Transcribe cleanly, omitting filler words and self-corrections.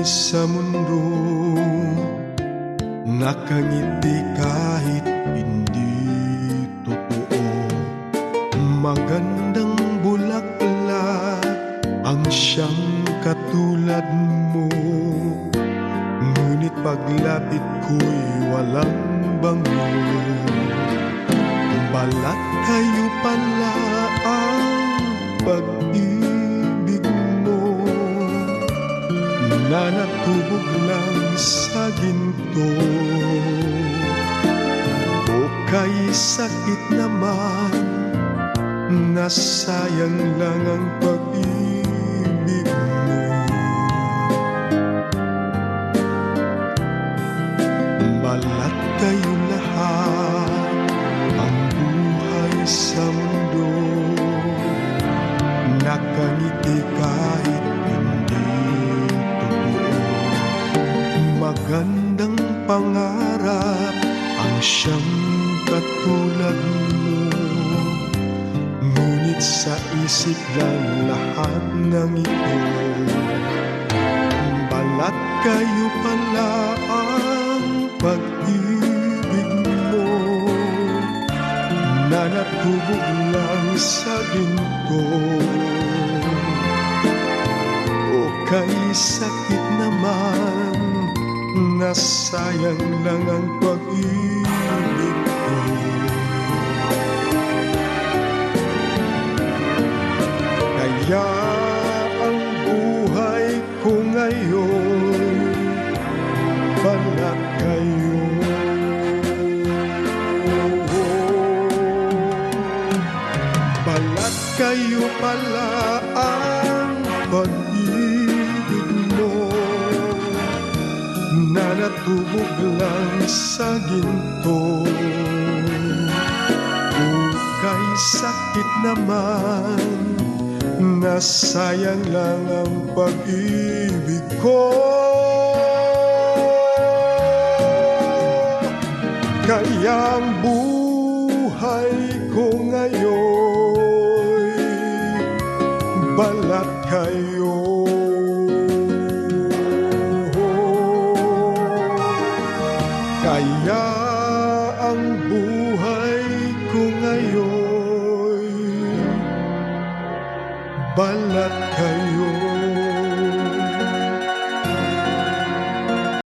sa mundo, nakangiti kahit hindi totoo. Magandang bulaklak ang siyang katulad mo, ngunit paglapit ko'y walang bango. Balat kayo pala ang pag-ibig mo, na natubog lang sa ginto. O kay sakit naman, nasayang lang ang pag-ibig mo. Balat kayo lahat, ang buhay sa mundo, nakangiti kahit hindi totoo. Magandang pangarap ang siyang katulad mo, ngunit sa isip lang lahat ng ito. Balat kayo pala ang pag-ibig mo, na natubog lang sa ginto. O kay sakit naman, nasayang lang ang pag-ibig ko. Kaya ang buhay ko ngayon, balat kayo. Balat kayo pala ang pag-ibig mo, na natubog lang sa ginto. O kay sakit naman, nasayang lang ang pag-ibig ko. Kaya ang buhay ko ngayon, balat kayo.